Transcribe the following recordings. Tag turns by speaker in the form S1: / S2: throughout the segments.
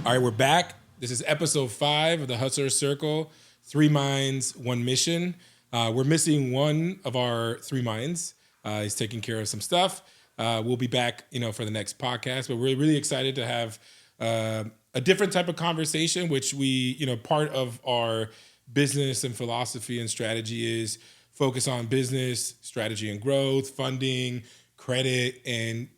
S1: All right, we're back. This is episode 5 of the Hustler Circle, 3 Minds, 1 Mission. We're missing one of our 3 minds. He's taking care of some stuff. We'll be back, for the next podcast, but we're really excited to have a different type of conversation, which we, part of our business and philosophy and strategy is focus on business, strategy and growth, funding, credit, and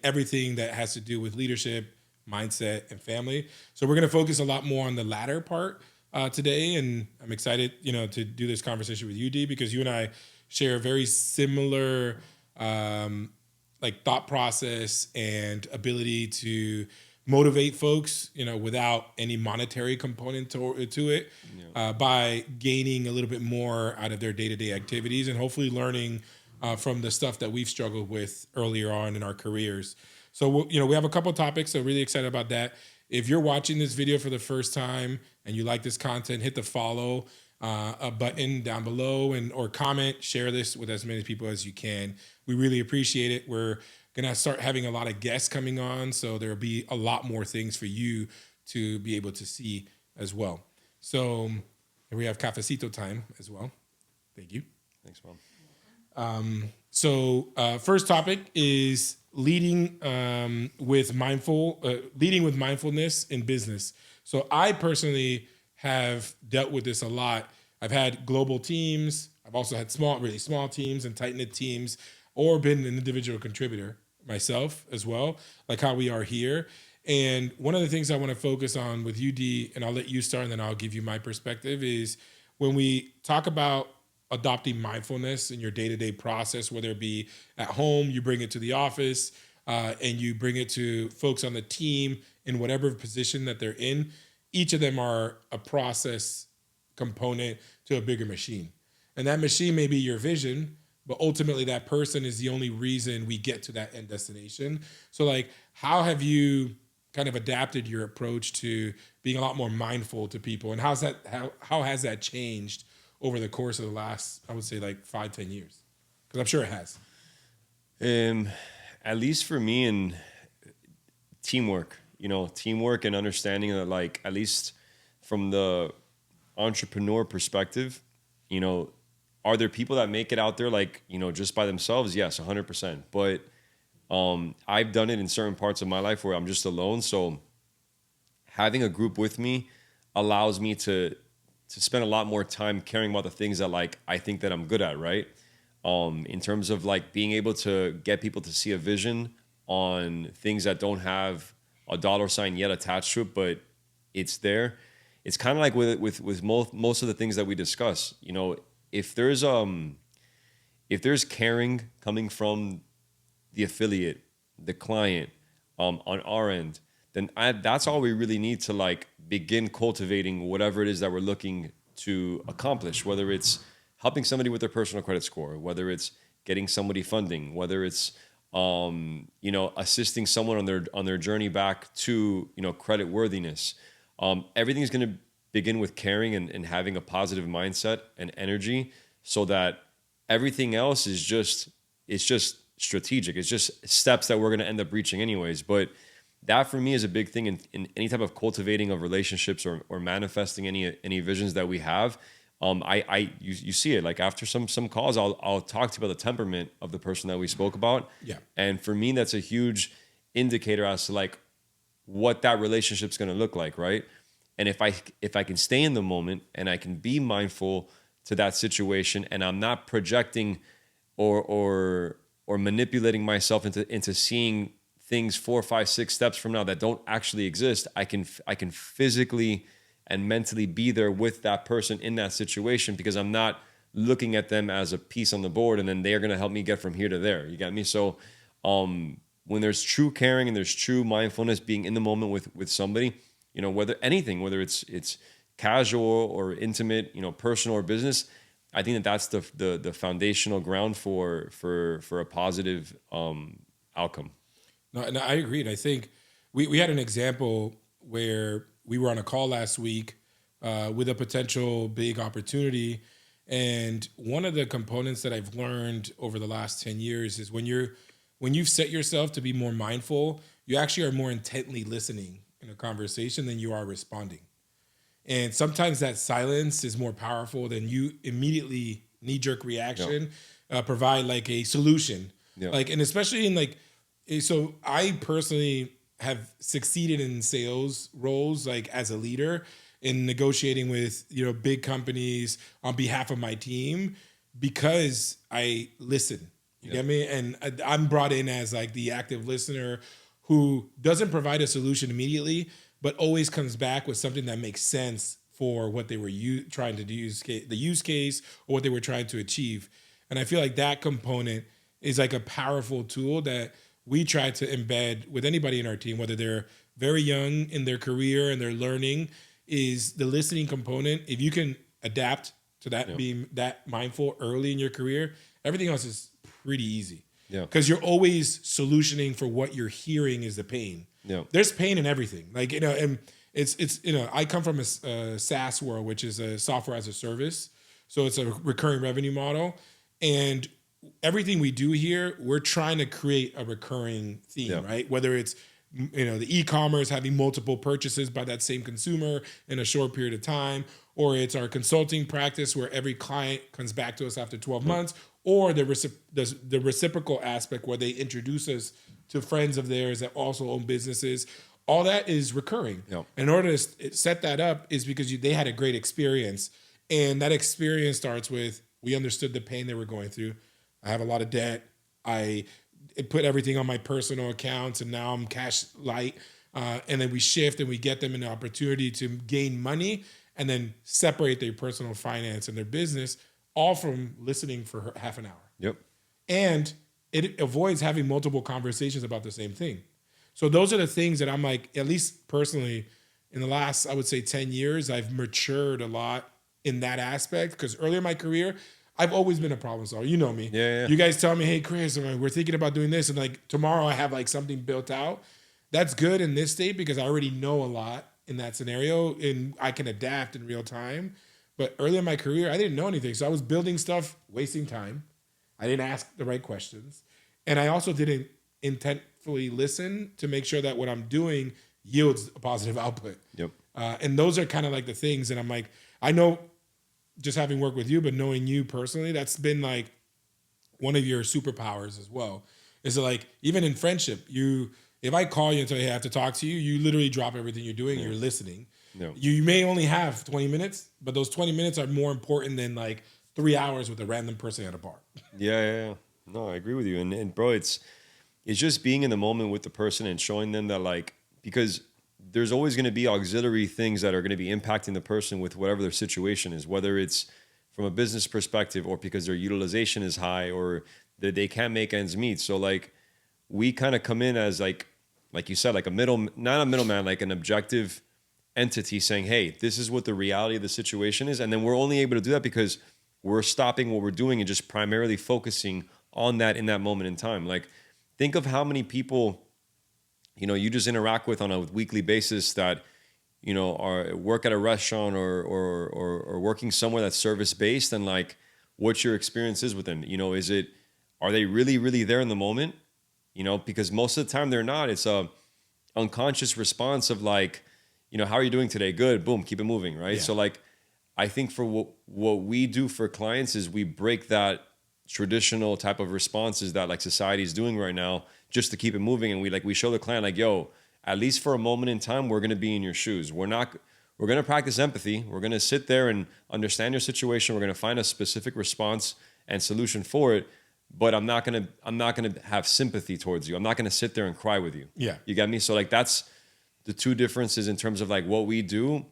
S1: everything that has to do with leadership, mindset, and family. So we're going to focus a lot more on the latter part today. And I'm excited, to do this conversation with you, D, because you and I share a very similar thought process and ability to motivate folks, without any monetary component to it, by gaining a little bit more out of their day-to-day activities and hopefully learning from the stuff that we've struggled with earlier on in our careers. So, we have a couple of topics, so really excited about that. If you're watching this video for the first time and you like this content, hit the follow button down below or comment, share this with as many people as you can. We really appreciate it. We're going to start having a lot of guests coming on, so there'll be a lot more things for you to be able to see as well. So here we have cafecito time as well. Thank you.
S2: Thanks, Mom.
S1: So first topic is leading with mindfulness in business. So I personally have dealt with this a lot. I've had global teams. I've also had really small teams and tight-knit teams, or been an individual contributor myself as well, like how we are here. And one of the things I want to focus on with you, D, and I'll let you start and then I'll give you my perspective, is when we talk about adopting mindfulness in your day-to-day process, whether it be at home, you bring it to the office, and you bring it to folks on the team in whatever position that they're in. Each of them are a process component to a bigger machine. And that machine may be your vision, but ultimately that person is the only reason we get to that end destination. So how have you kind of adapted your approach to being a lot more mindful to people? And how has that changed over the course of the last, I would say 5-10 years? Because I'm sure it has.
S2: At least for me, in teamwork, and understanding that, at least from the entrepreneur perspective, are there people that make it out there, just by themselves? Yes, 100%. But I've done it in certain parts of my life where I'm just alone. So having a group with me allows me to spend a lot more time caring about the things that I think that I'm good at, right? In terms of being able to get people to see a vision on things that don't have a dollar sign yet attached to it, but it's there. It's kind of like with most of the things that we discuss. If there's caring coming from the affiliate, the client, on our end, then that's all we really need to begin cultivating whatever it is that we're looking to accomplish, whether it's helping somebody with their personal credit score, whether it's getting somebody funding, whether it's assisting someone on their journey back to credit worthiness. Everything's going to begin with caring and having a positive mindset and energy, so that everything else is just strategic. It's just steps that we're going to end up reaching anyways. But that for me is a big thing in any type of cultivating of relationships or manifesting any visions that we have. You see it after some calls, I'll talk to you about the temperament of the person that we spoke about.
S1: Yeah.
S2: And for me, that's a huge indicator as to what that relationship's going to look like, right? And if I can stay in the moment and I can be mindful to that situation, and I'm not projecting or manipulating myself into seeing things 4, 5, 6 steps from now that don't actually exist, I can physically and mentally be there with that person in that situation, because I'm not looking at them as a piece on the board and then they're going to help me get from here to there. You got me? So when there's true caring and there's true mindfulness, being in the moment with somebody, whether it's casual or intimate, personal or business, I think that's the foundational ground for a positive outcome.
S1: No, I agreed. I think we had an example where we were on a call last week with a potential big opportunity. And one of the components that I've learned over the last 10 years is when you've set yourself to be more mindful, you actually are more intently listening in a conversation than you are responding. And sometimes that silence is more powerful than you immediately knee jerk
S2: Yeah.
S1: reaction provide like a solution.
S2: Yeah.
S1: Like, and especially in like, so I personally have succeeded in sales roles, like as a leader in negotiating with, big companies on behalf of my team because I listen. You
S2: Yeah.
S1: get me? And I'm brought in as like the active listener who doesn't provide a solution immediately, but always comes back with something that makes sense for what they were trying to do, the use case, or what they were trying to achieve. And I feel like that component is like a powerful tool that we try to embed with anybody in our team, whether they're very young in their career and they're learning, is the listening component. If you can adapt to that,
S2: Yeah.
S1: being that mindful early in your career, everything else is pretty easy.
S2: Yeah.
S1: Because you're always solutioning for what you're hearing is the pain.
S2: Yeah.
S1: There's pain in everything. Like, and it's I come from a SaaS world, which is a software as a service. So it's a recurring revenue model. And everything we do here, we're trying to create a recurring theme,
S2: Yeah.
S1: right? Whether it's the e-commerce having multiple purchases by that same consumer in a short period of time, or it's our consulting practice where every client comes back to us after 12 months, or the reciprocal aspect where they introduce us to friends of theirs that also own businesses. All that is recurring.
S2: Yeah.
S1: In order to set that up is because they had a great experience, and that experience starts with, we understood the pain they were going through. I have a lot of debt. I put everything on my personal accounts, and now I'm cash light. And then we shift and we get them an opportunity to gain money and then separate their personal finance and their business, all from listening for half an hour.
S2: Yep.
S1: And it avoids having multiple conversations about the same thing. So those are the things that I'm like, at least personally, in the last, I would say 10 years, I've matured a lot in that aspect. Because earlier in my career, I've always been a problem solver. You know me.
S2: Yeah.
S1: You guys tell me, hey, Chris, we're thinking about doing this. And like tomorrow I have like something built out. That's good in this state because I already know a lot in that scenario and I can adapt in real time. But early in my career, I didn't know anything. So I was building stuff, wasting time. I didn't ask the right questions. And I also didn't intentfully listen to make sure that what I'm doing yields a positive output.
S2: Yep.
S1: And those are kind of like the things. And I'm like, I know just having worked with you, but knowing you personally, that's been like one of your superpowers as well. Is that like, even in friendship, if I call you and tell you I have to talk to you, you literally drop everything you're doing, you're listening.
S2: Yeah.
S1: You may only have 20 minutes, but those 20 minutes are more important than like 3 hours with a random person at a bar.
S2: Yeah. No, I agree with you. And bro, it's just being in the moment with the person and showing them that, like, because there's always going to be auxiliary things that are going to be impacting the person with whatever their situation is, whether it's from a business perspective or because their utilization is high or that they can't make ends meet. So like we kind of come in as like you said, like not a middleman, like an objective entity saying, hey, this is what the reality of the situation is. And then we're only able to do that because we're stopping what we're doing and just primarily focusing on that in that moment in time. Like, think of how many people, you just interact with on a weekly basis that, are work at a restaurant or working somewhere that's service based, and like what your experience is with them. Are they really, really there in the moment? Because most of the time they're not. It's a unconscious response of like, how are you doing today? Good. Boom. Keep it moving. Right.
S1: Yeah.
S2: So like, I think for what we do for clients is we break that traditional type of responses that like society is doing right now just to keep it moving. And we show the client like, yo, at least for a moment in time, we're going to be in your shoes. We're going to practice empathy. We're going to sit there and understand your situation. We're going to find a specific response and solution for it. But I'm not going to have sympathy towards you. I'm not going to sit there and cry with you.
S1: Yeah.
S2: You get me? So like, that's the two differences in terms of like what we do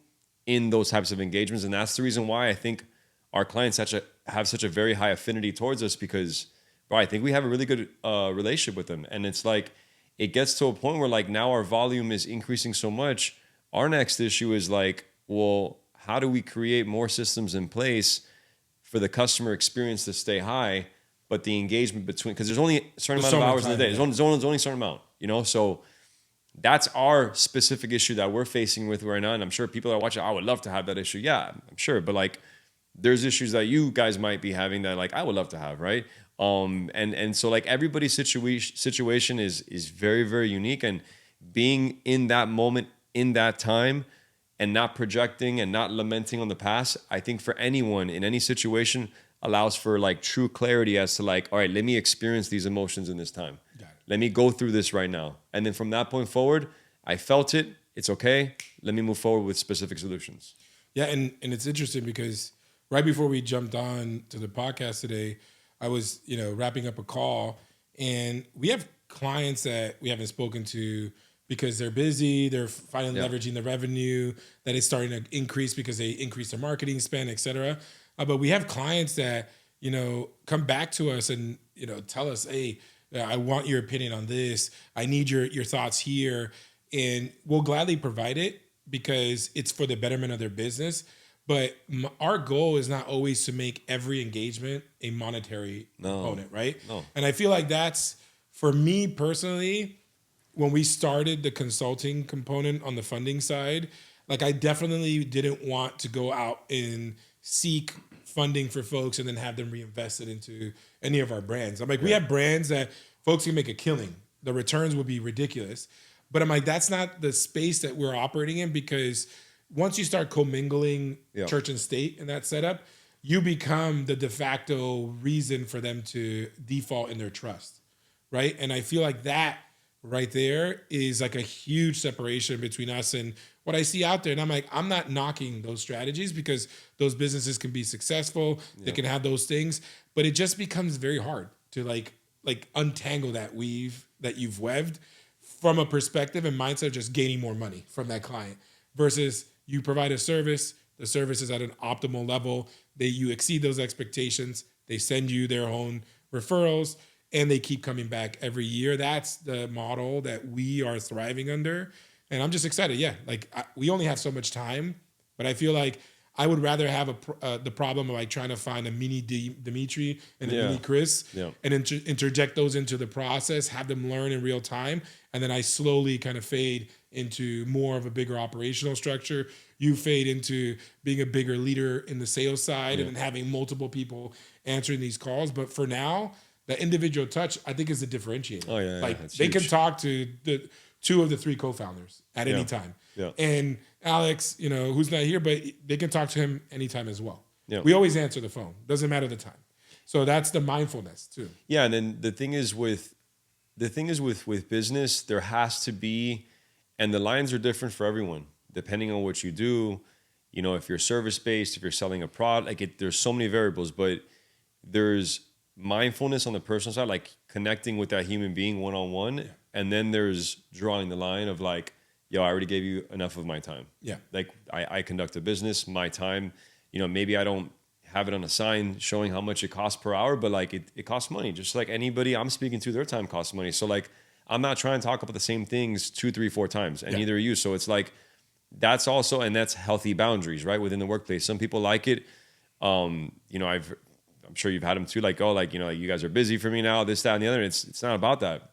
S2: in those types of engagements. And that's the reason why I think our clients have such a very high affinity towards us, because bro, I think we have a really good relationship with them. And it's like, it gets to a point where like now our volume is increasing so much. Our next issue is like, well, how do we create more systems in place for the customer experience to stay high, but the engagement between, because there's only a certain amount of hours in the day. There's only a certain amount, so that's our specific issue that we're facing with right now. And I'm sure people that are watching, I would love to have that issue. Yeah, I'm sure. But like, there's issues that you guys might be having that like I would love to have, right? And so like everybody's situation is very, very unique, and being in that moment in that time and not projecting and not lamenting on the past, I think for anyone in any situation allows for like true clarity as to like, all right, let me experience these emotions in this time. Let me go through this right now. And then from that point forward, I felt it. It's okay. Let me move forward with specific solutions.
S1: Yeah, and it's interesting because right before we jumped on to the podcast today, I was, wrapping up a call, and we have clients that we haven't spoken to because they're busy, they're finally leveraging the revenue that is starting to increase because they increase their marketing spend, et cetera. But we have clients that, come back to us and, tell us, hey, I want your opinion on this. I need your thoughts here. And we'll gladly provide it because it's for the betterment of their business. But our goal is not always to make every engagement a monetary component, right?
S2: No.
S1: And I feel like that's, for me personally, when we started the consulting component on the funding side, like I definitely didn't want to go out and seek funding for folks and then have them reinvested into any of our brands. I'm like, we have brands that folks can make a killing. The returns would be ridiculous. But I'm like, that's not the space that we're operating in, because once you start commingling church and state in that setup, you become the de facto reason for them to default in their trust, right? And I feel like that right there is like a huge separation between us and what I see out there. And I'm like, I'm not knocking those strategies because those businesses can be successful. They can have those things, but it just becomes very hard to like untangle that weave that you've webbed from a perspective and mindset of just gaining more money from that client versus you provide a service, the service is at an optimal level, you exceed those expectations, they send you their own referrals, and they keep coming back every year. That's the model that we are thriving under. And I'm just excited. Yeah, like we only have so much time, but I feel like I would rather have the problem of like trying to find a mini Dimitri and a mini Chris and interject those into the process, have them learn in real time. And then I slowly kind of fade into more of a bigger operational structure. You fade into being a bigger leader in the sales side and then having multiple people answering these calls. But for now, the individual touch, I think, is the differentiator.
S2: Oh, yeah.
S1: Like they can talk to the 2 of the 3 co-founders at any time.
S2: Yeah.
S1: And Alex, who's not here, but they can talk to him anytime as well.
S2: Yeah.
S1: We always answer the phone. Doesn't matter the time. So that's the mindfulness too.
S2: Yeah, and then the thing is with business, there has to be, and the lines are different for everyone depending on what you do. If you're service based, if you're selling a product, like there's so many variables, but there's mindfulness on the personal side, like connecting with that human being one-on-one. And then there's drawing the line of like, yo, I already gave you enough of my time.
S1: Yeah.
S2: Like I conduct a business, my time, maybe I don't have it on a sign showing how much it costs per hour, but like it costs money. Just like anybody I'm speaking to, their time costs money. So like, I'm not trying to talk about the same things 2, 3, 4 times, and neither are you. So it's like, that's also, and that's healthy boundaries, right? Within the workplace. Some people like it. I'm sure you've had them too, like, oh, like, you guys are busy for me now, this, that, and the other. It's not about that.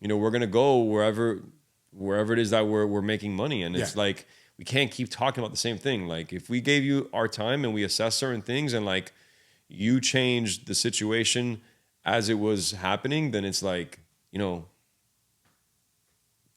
S2: We're going to go wherever it is that we're making money. And it's like, we can't keep talking about the same thing. Like if we gave you our time and we assess certain things and like you changed the situation as it was happening, then it's like,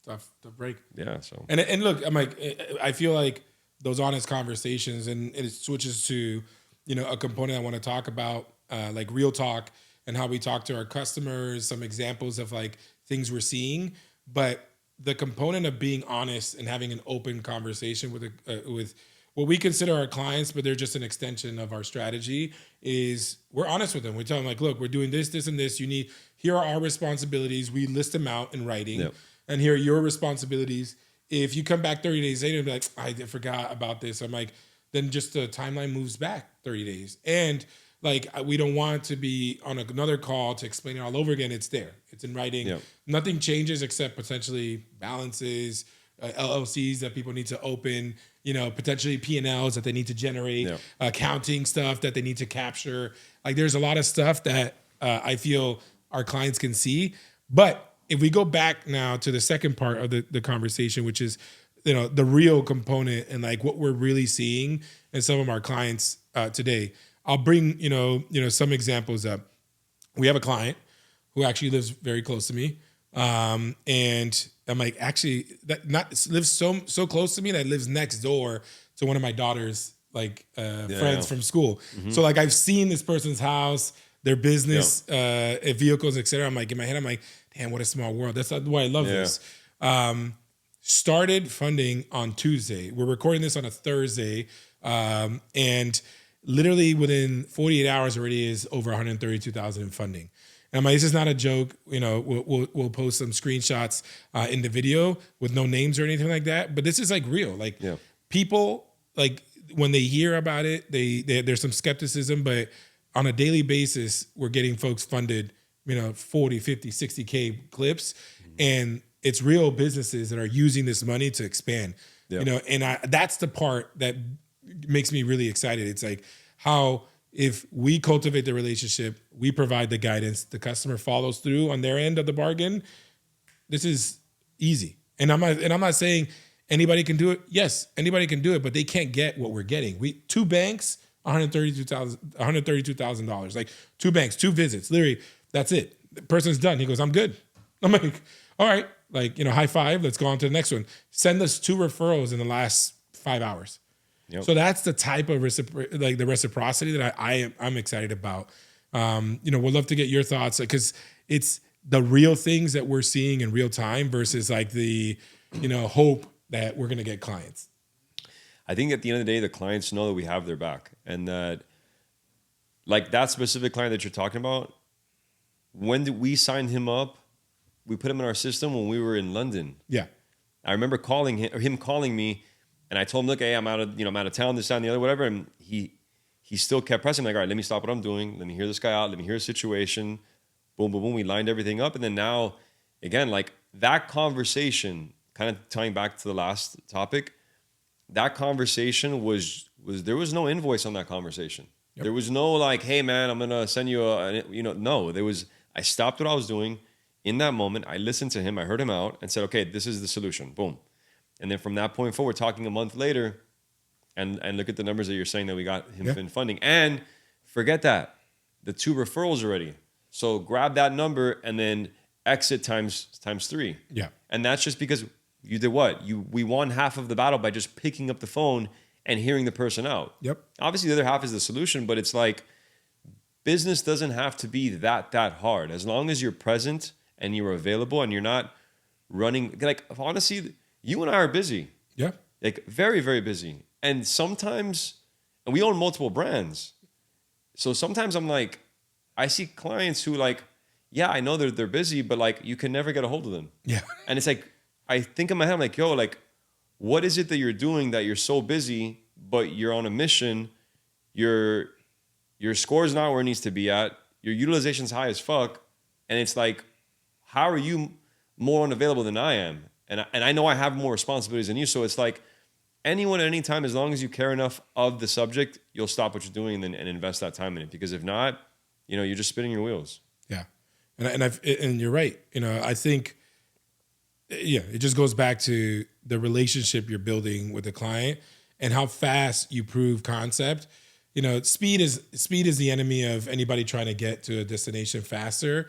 S1: tough to break.
S2: Yeah. So,
S1: and look, I'm like, I feel like those honest conversations, and it switches to, a component I want to talk about, like real talk and how we talk to our customers, some examples of like things we're seeing, but the component of being honest and having an open conversation with what we consider our clients, but they're just an extension of our strategy, is we're honest with them. We tell them like, look, we're doing this, this, and this. Here are our responsibilities. We list them out in writing, and here are your responsibilities. If you come back 30 days later and be like, I forgot about this, I'm like, then just the timeline moves back 30 days. And like, we don't want to be on another call to explain it all over again. It's there. It's in writing. Yep. Nothing changes except potentially balances, LLCs that people need to open, potentially P&Ls that they need to generate, accounting stuff that they need to capture. Like there's a lot of stuff that I feel our clients can see. But if we go back now to the second part of the conversation, which is, the real component and like what we're really seeing in some of our clients today, I'll bring, some examples up. We have a client who actually lives very close to me, And I'm like, actually, that not lives so close to me that lives next door to one of my daughter's like friends from school. So like I've seen this person's house, their business, vehicles, etc. I'm like in my head, I'm like, damn, what a small world. That's why I love this. Started funding on Tuesday. We're recording this on a Thursday, and literally within 48 hours already is over 132,000 in funding. And I'm like, this is not a joke. You know, we'll post some screenshots in the video with no names or anything like that. But this is like real. Like people, like when they hear about it, there's some skepticism, but on a daily basis, we're getting folks funded, you know, 40, 50, 60K clips. And it's real businesses that are using this money to expand, you know, and that's the part that makes me really excited. It's like how if we cultivate the relationship, we provide the guidance, the customer follows through on their end of the bargain. This is easy. And I'm not saying anybody can do it. Yes, anybody can do it, but they can't get what we're getting. Two banks, $132,000. Like 2 banks, 2 visits. Literally, that's it. The person's done. He goes, I'm good. I'm like, all right, like, you know, high five. Let's go on to the next one. Send us 2 referrals in the last 5 hours. Yep. So that's the type of the reciprocity that I'm excited about. You know, we'd love to get your thoughts because it's the real things that we're seeing in real time versus like the, you know, hope that we're going to get clients.
S2: I think at the end of the day, the clients know that we have their back and that like that specific client that you're talking about, when we signed him up, we put him in our system when we were in London.
S1: Yeah.
S2: I remember him calling me and I told him, look, hey, I'm out of town, this, that, and the other, whatever. And he still kept pressing, like, all right, let me stop what I'm doing. Let me hear this guy out. Let me hear his situation. Boom, boom, boom. We lined everything up. And then now, again, like that conversation, kind of tying back to the last topic, that conversation was there was no invoice on that conversation. Yep. There was no like, hey, man, I'm going to send you no, I stopped what I was doing in that moment. I listened to him. I heard him out and said, okay, this is the solution. Boom. And then from that point forward, talking a month later, and look at the numbers that you're saying that we got him in funding. And forget that, the 2 referrals already. So grab that number and then exit times 3.
S1: Yeah.
S2: And that's just because you did what? We won half of the battle by just picking up the phone and hearing the person out.
S1: Yep.
S2: Obviously, the other half is the solution, but it's like business doesn't have to be that hard. As long as you're present and you're available and you're not running. Like, honestly, you and I are busy.
S1: Yeah.
S2: Like, very, very busy. And sometimes, and we own multiple brands. So sometimes I'm like, I see clients who like, yeah, I know they're busy, but like, you can never get a hold of them.
S1: Yeah.
S2: And it's like, I think in my head, I'm like, yo, like, what is it that you're doing that you're so busy, but you're on a mission? Your score's not where it needs to be at. Your utilization's high as fuck. And it's like, how are you more unavailable than I am? And I know I have more responsibilities than you. So it's like anyone at any time, as long as you care enough of the subject, you'll stop what you're doing and invest that time in it. Because if not, you know, you're just spinning your wheels.
S1: Yeah. And you're right. You know, I think, yeah, it just goes back to the relationship you're building with the client and how fast you prove concept. You know, speed is the enemy of anybody trying to get to a destination faster.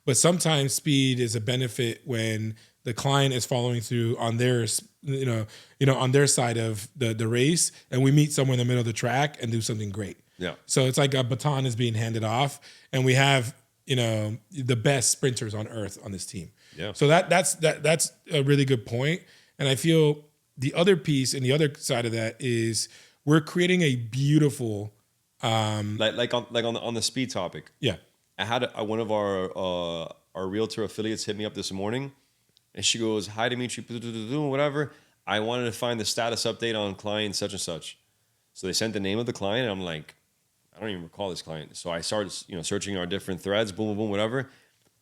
S1: But sometimes speed is a benefit when the client is following through on their, on their side of the race, and we meet somewhere in the middle of the track and do something great.
S2: Yeah.
S1: So it's like a baton is being handed off, and we have, you know, the best sprinters on earth on this team.
S2: Yeah.
S1: So that's a really good point. And I feel the other piece and the other side of that is we're creating a beautiful,
S2: on the speed topic.
S1: Yeah.
S2: I had one of our realtor affiliates hit me up this morning, and she goes, "Hi, Dimitri, whatever. I wanted to find the status update on client such and such." So they sent the name of the client, and I'm like, I don't even recall this client. So I started, searching our different threads, boom, boom, boom, whatever.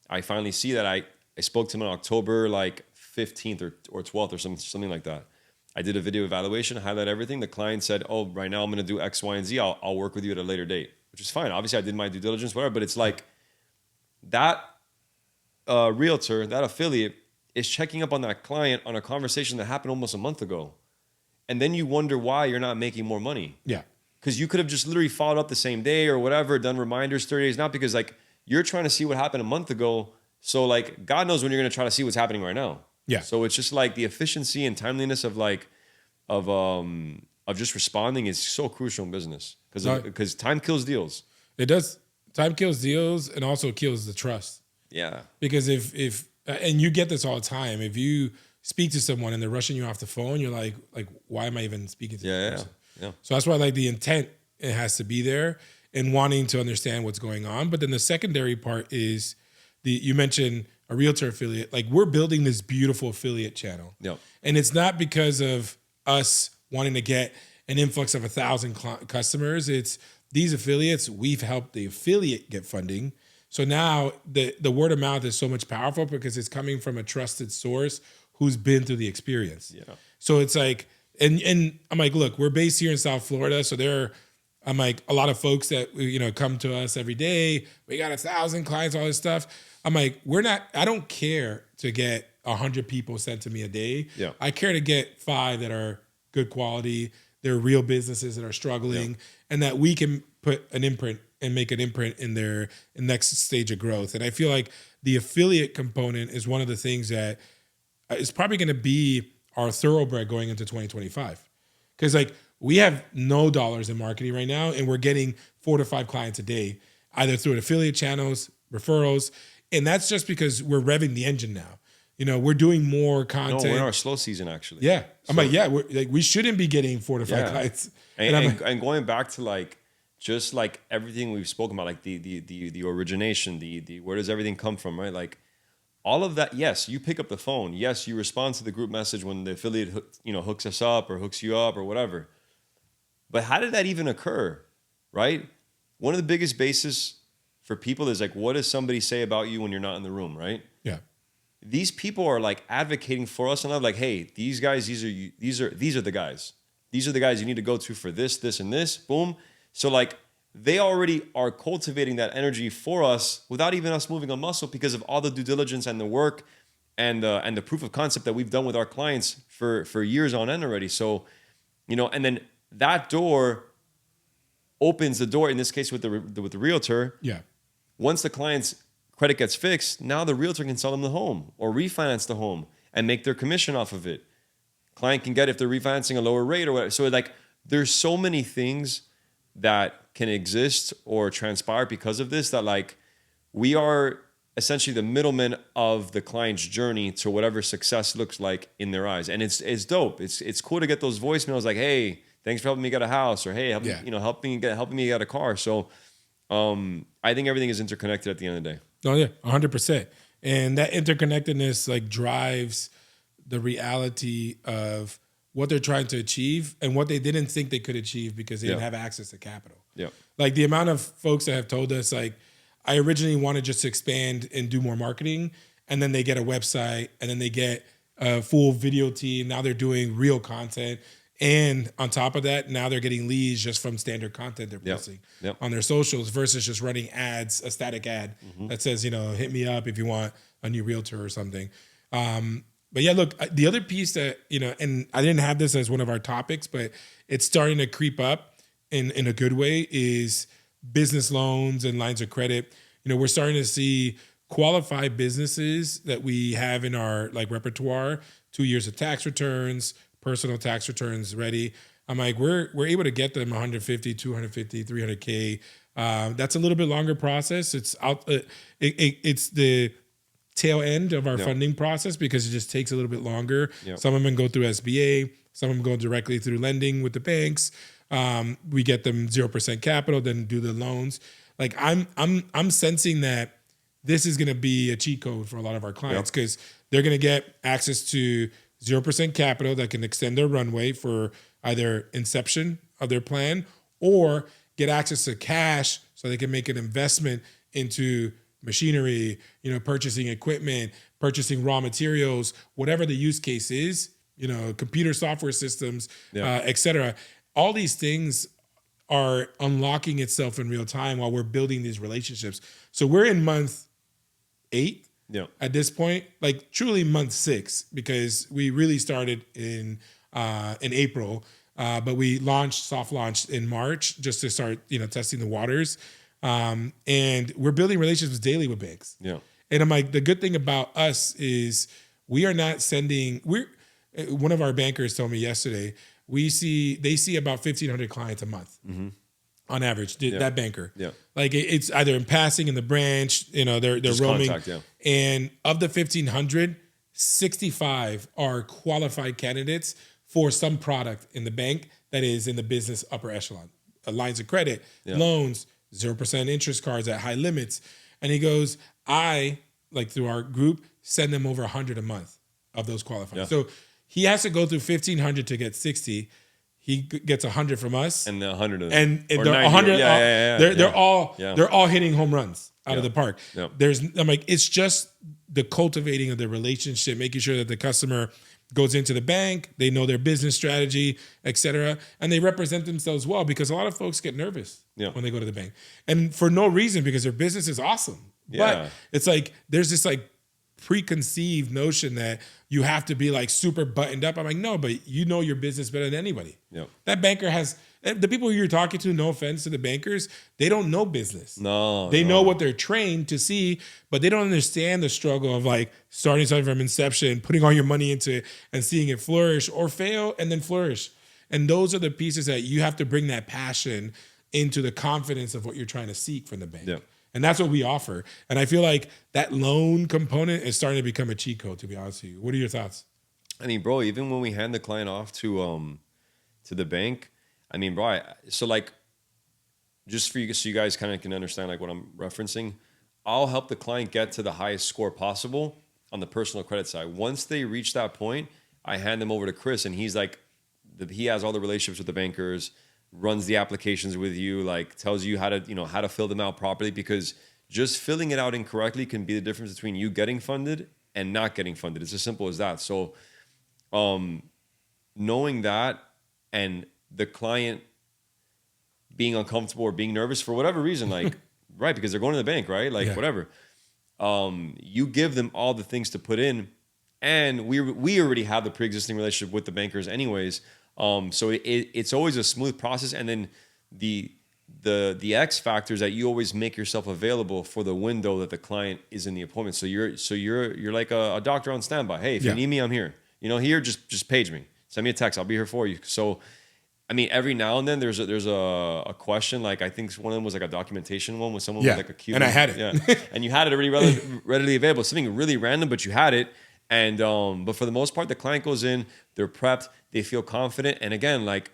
S2: I finally see that I spoke to him on October like 15th or 12th or something like that. I did a video evaluation, highlight everything. The client said, "Oh, right now I'm going to do X, Y, and Z. I'll work with you at a later date," which is fine. Obviously, I did my due diligence, whatever. But it's like that realtor, that affiliate, is checking up on that client on a conversation that happened almost a month ago. And then you wonder why you're not making more money.
S1: Yeah.
S2: Because you could have just literally followed up the same day or whatever, done reminders 30 days, not because like you're trying to see what happened a month ago So like God knows when you're going to try to see what's happening right now.
S1: Yeah.
S2: So it's just like the efficiency and timeliness of like of just responding is so crucial in business
S1: No,
S2: because time kills deals.
S1: it does. Time kills deals and also kills the trust.
S2: Yeah.
S1: Because if and you get this all the time, if you speak to someone and they're rushing you off the phone, you're like why am I even speaking to this
S2: Yeah.
S1: person?
S2: Yeah.
S1: So that's why like the intent it has to be there and wanting to understand what's going on. But then the secondary part is you mentioned a realtor affiliate. Like we're building this beautiful affiliate channel.
S2: Yeah.
S1: And it's not because of us wanting to get an influx of 1,000 customers. It's these affiliates, we've helped the affiliate get funding. So now the word of mouth is so much powerful because it's coming from a trusted source who's been through the experience.
S2: Yeah.
S1: So it's like, and I'm like, look, we're based here in South Florida. So I'm like, a lot of folks that, come to us every day. We got 1,000 clients, all this stuff. I'm like, I don't care to get 100 people sent to me a day.
S2: Yeah.
S1: I care to get 5 that are good quality. They're real businesses that are struggling and that we can put an imprint and make an imprint in their next stage of growth. And I feel like the affiliate component is one of the things that is probably going to be our thoroughbred going into 2025. Because like we have no dollars in marketing right now and we're getting 4 to 5 clients a day, either through affiliate channels, referrals. And that's just because we're revving the engine now. We're doing more content.
S2: No, we're in our slow season actually.
S1: Yeah. I'm like, we shouldn't be getting 4 to 5 clients.
S2: And going back to like, just like everything we've spoken about, like the origination, the where does everything come from, right? Like all of that. Yes, you pick up the phone. Yes, you respond to the group message when the affiliate hooks us up or hooks you up or whatever. But how did that even occur, right? One of the biggest bases for people is like, what does somebody say about you when you're not in the room, right?
S1: Yeah.
S2: These people are like advocating for us, and I'm like, hey, these guys, these are the guys. These are the guys you need to go to for this, this, and this. Boom. So like they already are cultivating that energy for us without even us moving a muscle because of all the due diligence and the work and the proof of concept that we've done with our clients for years on end already. So, and then that door opens the door in this case with the realtor.
S1: Yeah.
S2: Once the client's credit gets fixed, now the realtor can sell them the home or refinance the home and make their commission off of it. Client can get if they're refinancing a lower rate or whatever. So like there's so many things that can exist or transpire because of this that like we are essentially the middleman of the client's journey to whatever success looks like in their eyes. And it's dope. It's cool to get those voicemails like, hey, thanks for helping me get a house, or hey, helping me get a car. So I think everything is interconnected at the end of the day.
S1: Oh yeah, 100%. And that interconnectedness like drives the reality of what they're trying to achieve and what they didn't think they could achieve because they didn't have access to capital.
S2: Yeah.
S1: Like the amount of folks that have told us, like, I originally wanted just to expand and do more marketing, and then they get a website, and then they get a full video team. Now they're doing real content. And on top of that, now they're getting leads just from standard content they're posting on their socials versus just running ads, a static ad that says, hit me up if you want a new realtor or something. But yeah, look, the other piece that, and I didn't have this as one of our topics, but it's starting to creep up in a good way is business loans and lines of credit. We're starting to see qualified businesses that we have in our like repertoire, 2 years of tax returns, personal tax returns ready. I'm like, we're able to get them 150, 250, 300K. That's a little bit longer process. It's it's the tail end of our funding process because it just takes a little bit longer. Some of them go through SBA, some of them go directly through lending with the banks. We get them 0% capital, then do the loans. Like I'm sensing that this is going to be a cheat code for a lot of our clients because they're going to get access to 0% capital that can extend their runway for either inception of their plan or get access to cash so they can make an investment into machinery, purchasing equipment, purchasing raw materials, whatever the use case is, computer software systems, et cetera. All these things are unlocking itself in real time while we're building these relationships. So we're in month 8 at this point, like truly month 6, because we really started in April, but we soft launched in March just to start, testing the waters. And we're building relationships daily with banks. And I'm like, the good thing about us is we are not sending. One of our bankers told me yesterday they see about 1,500 clients a month on average. That banker, like it's either in passing in the branch, they're just roaming, contact, and of the 1,500, 65 are qualified candidates for some product in the bank that is in the business upper echelon, lines of credit, loans, 0% interest cards at high limits. And he goes, I, like through our group, send them over 100 a month of those qualified. So he has to go through 1,500 to get 60. He gets 100 from us, and
S2: the 100 of
S1: them, and they're 100. They're all hitting home runs out of the park. I'm like, it's just the cultivating of the relationship, making sure that the customer goes into the bank, they know their business strategy, et cetera, and they represent themselves well, because a lot of folks get nervous when they go to the bank, and for no reason, because their business is awesome. But it's like there's this like preconceived notion that you have to be like super buttoned up. I'm like, no, but you know your business better than anybody. That banker has, the people you're talking to, no offense to the bankers, they don't know business. They know what they're trained to see, but they don't understand the struggle of like starting something from inception, putting all your money into it and seeing it flourish or fail and then flourish. And those are the pieces that you have to bring that passion into the confidence of what you're trying to seek from the bank. And that's what we offer. And I feel like that loan component is starting to become a cheat code, to be honest with you. What are your thoughts?
S2: I mean, bro, even when we hand the client off to the bank, I mean, bro, so like, just for you, so you guys kind of can understand like what I'm referencing, I'll help the client get to the highest score possible on the personal credit side. Once they reach that point, I hand them over to Chris, and he's like, he has all the relationships with the bankers, runs the applications with you, like tells you how to fill them out properly, because just filling it out incorrectly can be the difference between you getting funded and not getting funded. It's as simple as that. So knowing that, and the client being uncomfortable or being nervous for whatever reason, like right, because they're going to the bank, right? Like whatever. You give them all the things to put in, and we already have the pre-existing relationship with the bankers anyways. So it's always a smooth process, and then the X factor is that you always make yourself available for the window that the client is in the appointment. So you're like a doctor on standby. Hey, if you need me, I'm here. Here, just page me, send me a text, I'll be here for you. So, I mean, every now and then there's a question, like I think one of them was like a documentation one with someone with like a Cuban,
S1: and I had it,
S2: and you had it already readily available. Something really random, but you had it. And but for the most part, the client goes in, they're prepped, they feel confident. And again, like,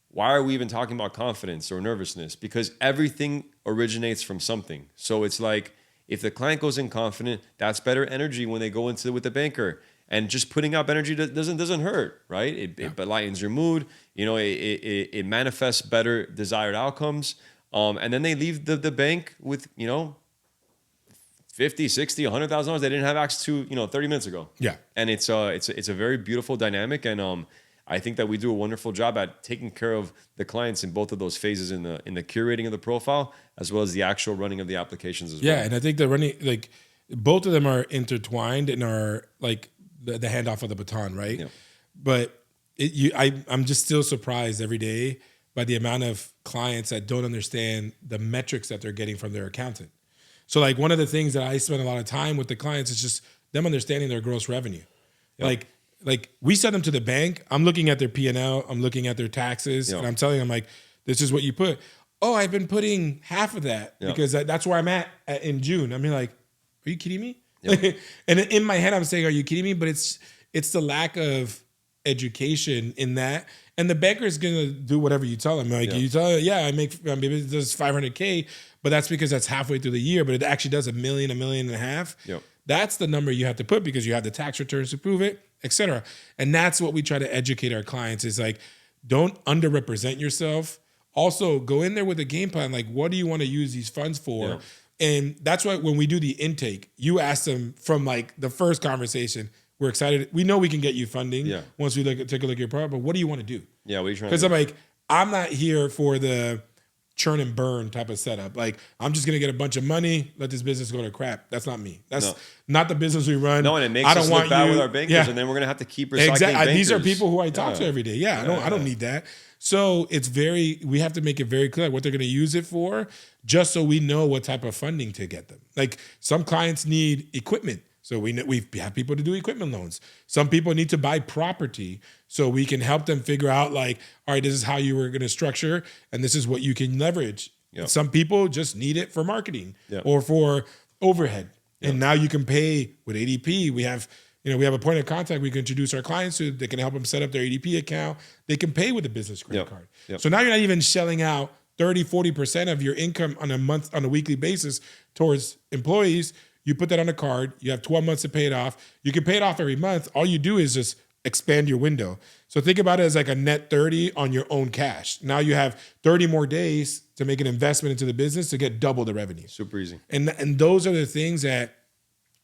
S2: why are we even talking about confidence or nervousness? Because everything originates from something. So it's like, if the client goes in confident, that's better energy when they go into with the banker. And just putting up energy doesn't hurt, right? It lightens your mood. It manifests better desired outcomes. And then they leave the bank with, $50, $60, $100,000 they didn't have access to, 30 minutes ago. Yeah. And it's a very beautiful dynamic. And I think that we do a wonderful job at taking care of the clients in both of those phases, in the curating of the profile, as well as the actual running of the applications as well. Yeah.
S1: And I think the running, like, both of them are intertwined and are like the handoff of the baton, right? Yeah. But I'm just still surprised every day by the amount of clients that don't understand the metrics that they're getting from their accountant. So like one of the things that I spend a lot of time with the clients is just them understanding their gross revenue. Yep. Like we send them to the bank. I'm looking at their P&L. I'm looking at their taxes, and I'm telling them like, this is what you put. Oh, I've been putting half of that because that's where I'm at in June. I mean, like, are you kidding me? Yep. And in my head, I'm saying, are you kidding me? But it's the lack of education in that. And the banker is going to do whatever you tell them. Like you tell them, maybe it does $500K, but that's because that's halfway through the year, but it actually does $1 million, $1.5 million. Yep. That's the number you have to put because you have the tax returns to prove it, et cetera. And that's what we try to educate our clients is like, don't underrepresent yourself. Also go in there with a game plan. Like, what do you want to use these funds for? Yeah. And that's why when we do the intake, you ask them from like the first conversation, we're excited. We know we can get you funding once we take a look at your product, but what do you want to do?
S2: Yeah, what are you trying to do?
S1: Because I'm like, I'm not here for the churn and burn type of setup. Like, I'm just going to get a bunch of money, let this business go to crap. That's not me. That's not the business we run.
S2: No, and it makes
S1: I don't
S2: us
S1: want
S2: look bad
S1: you,
S2: with our bankers,
S1: yeah,
S2: and then we're gonna have to keep recycling
S1: exactly.
S2: bankers.
S1: These are people who I talk to every day. Yeah, I don't need that. So we have to make it very clear what they're going to use it for, just so we know what type of funding to get them. Like, some clients need equipment, so we have people to do equipment loans. Some people need to buy property, so we can help them figure out, like, all right, this is how you were going to structure, and this is what you can leverage. Yep. Some people just need it for marketing or for overhead. Yep. And now you can pay with ADP. We have a point of contact we can introduce our clients to. They can help them set up their ADP account. They can pay with a business credit card. Yep. So now you're not even shelling out 30, 40% of your income on a weekly basis towards employees. You put that on a card. You have 12 months to pay it off. You can pay it off every month. All you do is just expand your window. So think about it as like a net 30 on your own cash. Now you have 30 more days to make an investment into the business to get double the revenue.
S2: Super easy.
S1: And those are the things that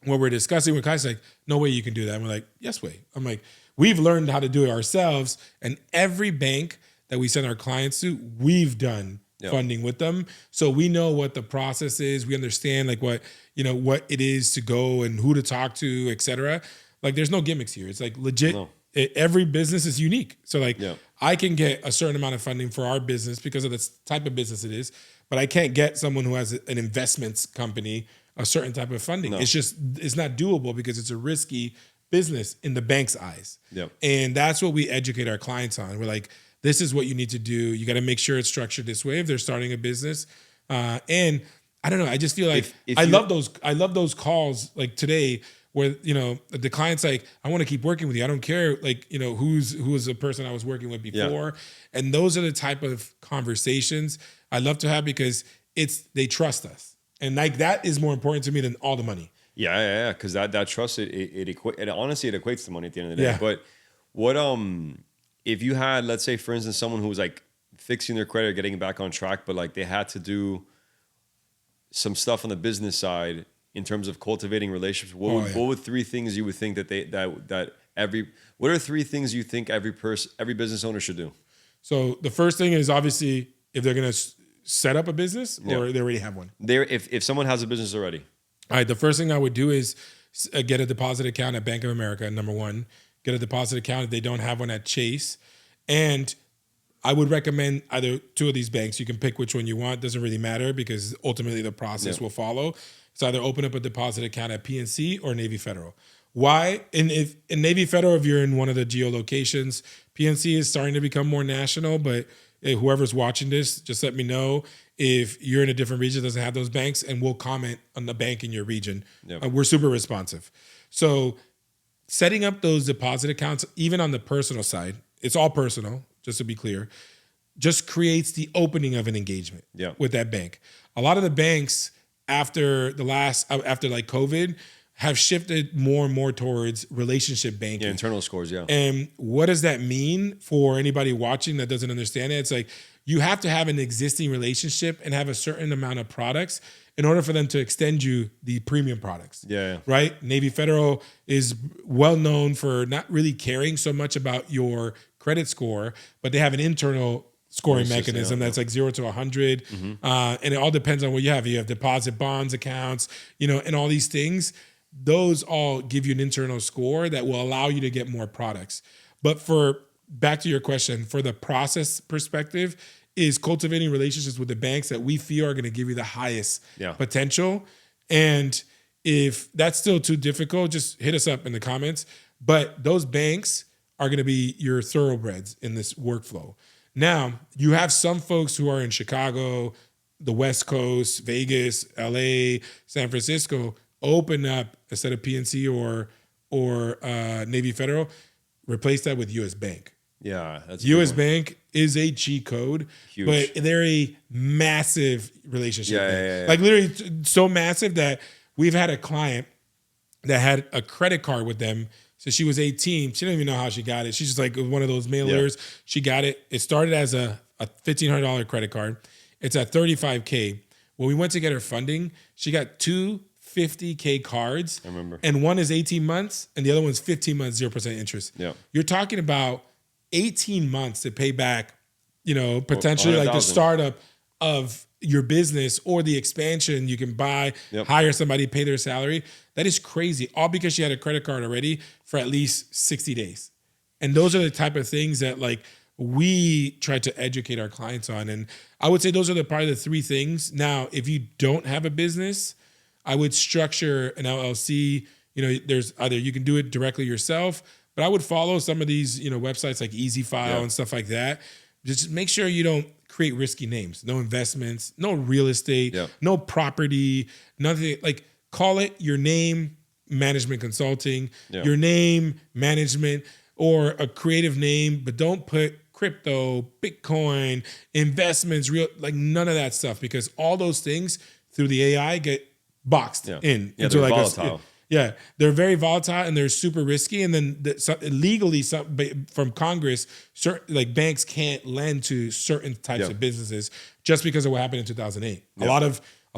S1: when we're discussing with clients, like, no way you can do that. And we're like, yes way. I'm like, we've learned how to do it ourselves. And every bank that we send our clients to, we've done funding with them. So we know what the process is. We understand like what it is to go and who to talk to, et cetera. Like, there's no gimmicks here. It's like legit. No. Every business is unique. So like, I can get a certain amount of funding for our business because of the type of business it is, but I can't get someone who has an investments company a certain type of funding. No. It's not doable because it's a risky business in the bank's eyes. Yep. And that's what we educate our clients on. We're like, this is what you need to do. You got to make sure it's structured this way if they're starting a business. And I don't know, I just feel like I love those calls like today where, the client's like, I want to keep working with you. I don't care, like, who was the person I was working with before. Yeah. And those are the type of conversations I love to have because they trust us. And like, that is more important to me than all the money.
S2: Yeah. Because that trust, it honestly, it equates to money at the end of the day. Yeah. But what, if you had, let's say, for instance, someone who was like fixing their credit or getting back on track, but like they had to do some stuff on the business side in terms of cultivating relationships, what would three things you would think what are three things you think every business owner should do? So
S1: the first thing is obviously if they're going to set up a business or they already have one.
S2: If someone has a business already.
S1: All right, the first thing I would do is get a deposit account at Bank of America, number one. Get a deposit account if they don't have one at Chase. And I would recommend either two of these banks. You can pick which one you want. Doesn't really matter because ultimately the process will follow. So either open up a deposit account at PNC or Navy Federal. Why? In Navy Federal, if you're in one of the geolocations, PNC is starting to become more national, but whoever's watching this, just let me know if you're in a different region that doesn't have those banks, and we'll comment on the bank in your region. Yep. We're super responsive. So setting up those deposit accounts, even on the personal side, it's all personal, just to be clear, just creates the opening of an engagement with that bank. A lot of the banks after like COVID have shifted more and more towards relationship banking.
S2: Yeah, internal scores, yeah.
S1: And what does that mean for anybody watching that doesn't understand it? It's like you have to have an existing relationship and have a certain amount of products in order for them to extend you the premium products. Yeah. Right? Navy Federal is well known for not really caring so much about your credit score, but they have an internal scoring mechanism that's like 0 to 100. Mm-hmm. And it all depends on what you have. You have deposit bonds accounts, and all these things. Those all give you an internal score that will allow you to get more products. But back to your question, for the process perspective, is cultivating relationships with the banks that we feel are going to give you the highest potential. And if that's still too difficult, just hit us up in the comments. But those banks are going to be your thoroughbreds in this workflow. Now, you have some folks who are in Chicago, the West Coast, Vegas, LA, San Francisco, open up instead of PNC or Navy Federal, replace that with US Bank.
S2: Yeah, that's
S1: US Bank is a cheat code, but they're a massive relationship. Yeah. Like literally so massive that we've had a client that had a credit card with them. So she was 18. She didn't even know how she got it. She's just like one of those mailers. Yeah. She got it. It started as a $1,500 credit card. It's at $35K. When we went to get her funding, she got two $50K cards.
S2: I remember.
S1: And one is 18 months and the other one's 15 months, 0% interest. Yeah. You're talking about 18 months to pay back, potentially like the startup of your business or the expansion. You can buy,
S2: Yep.
S1: hire somebody, pay their salary. That is crazy. All because you had a credit card already for at least 60 days. And those are the type of things that like we try to educate our clients on. And I would say those are probably the three things. Now, if you don't have a business, I would structure an LLC. You know, there's either you can do it directly yourself, but I would follow some of these, websites like Easy File and stuff like that. Just make sure you don't create risky names, no investments, no real estate, no property, nothing. Like call it your name, management consulting, your name, management, or a creative name, but don't put crypto, Bitcoin, investments, like none of that stuff, because all those things through the AI get boxed in.
S2: Yeah, they're
S1: like
S2: volatile.
S1: They're very volatile and they're super risky. And then legally, from Congress, certain like banks can't lend to certain types of businesses just because of what happened in 2008. A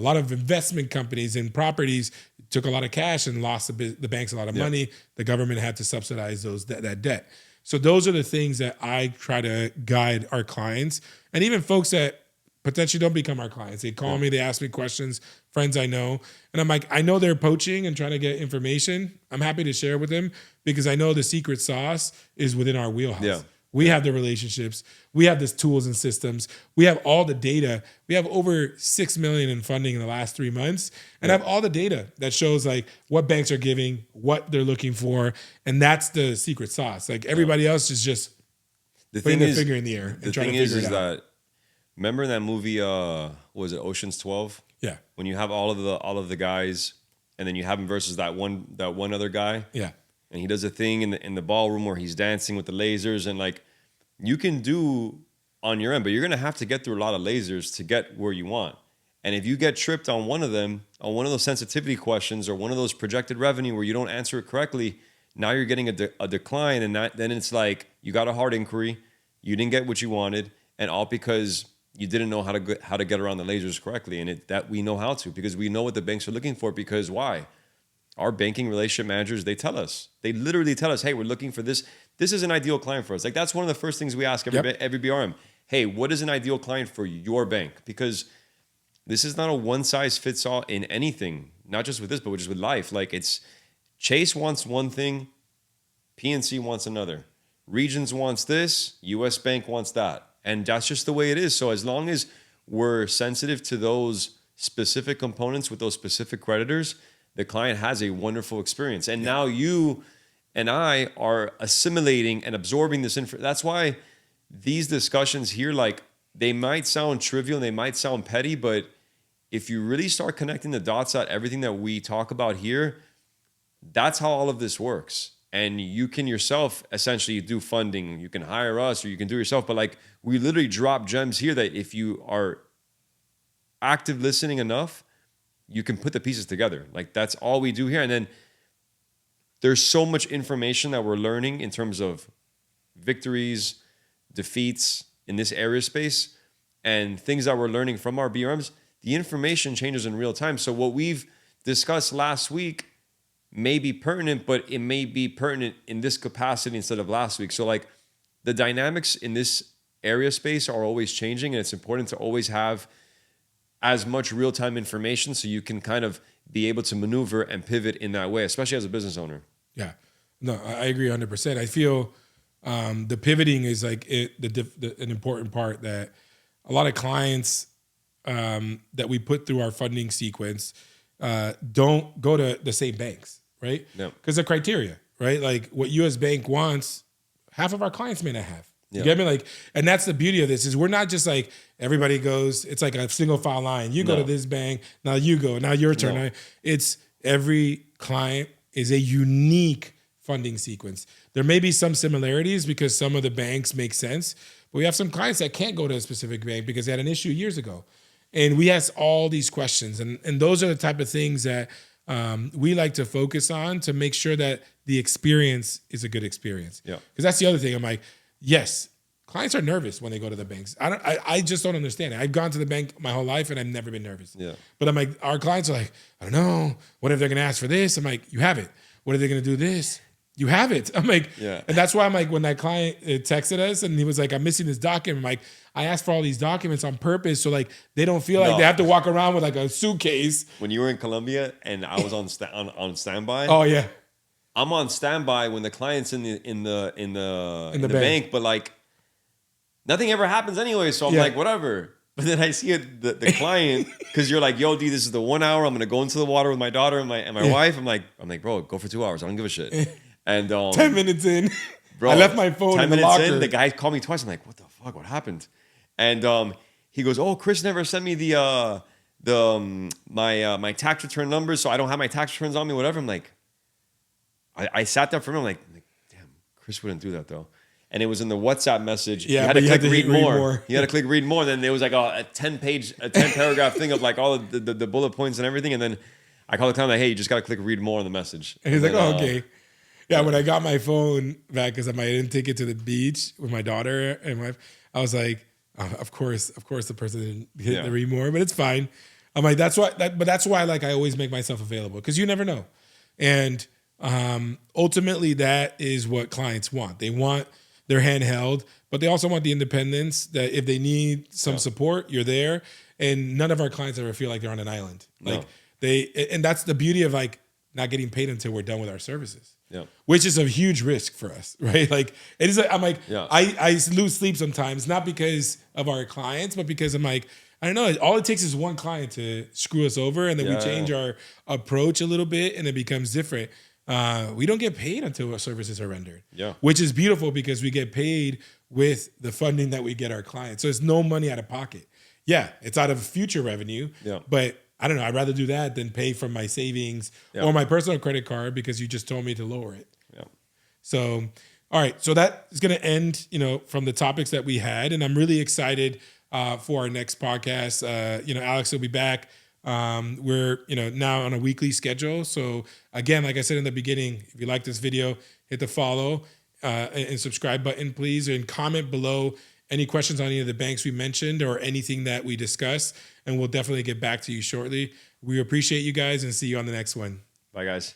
S1: lot of investment companies and properties took a lot of cash and lost the banks a lot of money. The government had to subsidize that debt. So those are the things that I try to guide our clients, and even folks that potentially don't become our clients. They call me, they ask me questions, friends I know. And I'm like, I know they're poaching and trying to get information. I'm happy to share with them because I know the secret sauce is within our wheelhouse.
S2: Yeah.
S1: We have the relationships. We have the tools and systems. We have all the data. We have over 6 million in funding in the last 3 months. And I have all the data that shows like what banks are giving, what they're looking for. And that's the secret sauce. Like everybody else is just putting their finger in the air and trying to figure it out.
S2: That remember in that movie, was it Ocean's 12?
S1: Yeah.
S2: When you have all of the guys, and then you have him versus that one other guy.
S1: Yeah.
S2: And he does a thing in the ballroom where he's dancing with the lasers, and like you can do on your end, but you're gonna have to get through a lot of lasers to get where you want. And if you get tripped on one of them, on one of those sensitivity questions or one of those projected revenue where you don't answer it correctly, now you're getting a decline, and then it's like you got a hard inquiry, you didn't get what you wanted, and all because you didn't know how to get around the lasers correctly. And that we know how to, because we know what the banks are looking for. Because why? Our banking relationship managers, they literally tell us, hey, we're looking for this. This is an ideal client for us. Like that's one of the first things we ask every BRM. Hey, what is an ideal client for your bank? Because this is not a one size fits all in anything, not just with this, but just with life. Like it's Chase wants one thing, PNC wants another. Regions wants this, US Bank wants that. And that's just the way it is. So as long as we're sensitive to those specific components with those specific creditors, the client has a wonderful experience. And now you and I are assimilating and absorbing this information. That's why these discussions here, like they might sound trivial and they might sound petty, but if you really start connecting the dots at everything that we talk about here, that's how all of this works. And you can yourself essentially do funding. You can hire us or you can do it yourself. But like we literally drop gems here that if you are active listening enough, you can put the pieces together. Like that's all we do here. And then there's so much information that we're learning in terms of victories, defeats in this area space, and things that we're learning from our BRMs. The information changes in real time. So what we've discussed last week may be pertinent, but it may be pertinent in this capacity instead of last week. So like the dynamics in this area space are always changing, and it's important to always have as much real-time information so you can kind of be able to maneuver and pivot in that way, especially as a business owner.
S1: Yeah, no, I agree 100%. I feel the pivoting is like an important part that a lot of clients that we put through our funding sequence don't go to the same banks, right?
S2: No.
S1: Because the criteria, right? Like what US Bank wants, half of our clients may not have. You get me? Like, and that's the beauty of this is we're not just like everybody goes, it's like a single file line. You go to this bank, now you go, now your turn.
S2: No.
S1: It's every client is a unique funding sequence. There may be some similarities because some of the banks make sense, but we have some clients that can't go to a specific bank because they had an issue years ago. And we ask all these questions. And those are the type of things that we like to focus on to make sure that the experience is a good experience.
S2: Yeah.
S1: Because that's the other thing. I'm like, yes, clients are nervous when they go to the banks. I just don't understand it. I've gone to the bank my whole life and I've never been nervous.
S2: Yeah.
S1: But I'm like, our clients are like, I don't know. What if they're going to ask for this? I'm like, you have it. What are they going to do this? you have it. I'm like,
S2: Yeah.
S1: and that's why I'm like, when that client texted us and he was like, I'm missing this document. I'm like, I asked for all these documents on purpose. So like, they don't feel like
S2: No.
S1: they have to walk around with like a suitcase.
S2: When you were in Colombia and I was on standby,
S1: Oh yeah.
S2: I'm on standby when the client's in the
S1: bank.
S2: bank, but like nothing ever happens anyway. So I'm
S1: Yeah.
S2: like, whatever. But then I see the client, because you're like, yo, D, this is the 1 hour. I'm gonna go into the water with my daughter and my wife. I'm like, bro, go for 2 hours. I don't give a shit. And
S1: 10 minutes in,
S2: bro,
S1: I left my phone
S2: 10
S1: in the
S2: minutes
S1: locker.
S2: in, the guy called me twice. I'm like, what the fuck? What happened? And he goes, oh, Chris never sent me my tax return numbers, so I don't have my tax returns on me. Whatever. I'm like, I sat there for a minute. I'm like, damn, Chris wouldn't do that though. And it was in the WhatsApp message.
S1: Yeah,
S2: you had
S1: but
S2: to
S1: you
S2: click
S1: had to
S2: read
S1: hit read
S2: more.
S1: more.
S2: You had to click read more. Then there was like a 10 paragraph thing of like all of the bullet points and everything. And then I called the client like, hey, you just got to click read more on the message.
S1: And he's
S2: then,
S1: like, oh, okay. Yeah, when I got my phone back, because I didn't take it to the beach with my daughter and wife, I was like, of course, the person didn't hit the read more, but it's fine. I'm like, that's why like I always make myself available, because you never know. And ultimately, that is what clients want. They want their hand held, but they also want the independence that if they need some support, you're there. And none of our clients ever feel like they're on an island. Like and that's the beauty of like not getting paid until we're done with our services.
S2: Yeah.
S1: Which is a huge risk for us, right? Like it is. I'm like,
S2: Yeah.
S1: I lose sleep sometimes, not because of our clients, but because I'm like, I don't know. All it takes is one client to screw us over, and then we change our approach a little bit, and it becomes different. We don't get paid until our services are rendered.
S2: Yeah.
S1: Which is beautiful because we get paid with the funding that we get our clients. So it's no money out of pocket. Yeah, it's out of future revenue.
S2: Yeah.
S1: But I don't know. I'd rather do that than pay from my savings or my personal credit card because you just told me to lower it.
S2: Yeah.
S1: So, all right. So that is going to end, from the topics that we had. And I'm really excited for our next podcast. Alex will be back. We're, now on a weekly schedule. So again, like I said in the beginning, if you like this video, hit the follow and subscribe button, please. And comment below any questions on any of the banks we mentioned or anything that we discussed. And we'll definitely get back to you shortly. We appreciate you guys and see you on the next one.
S2: Bye, guys.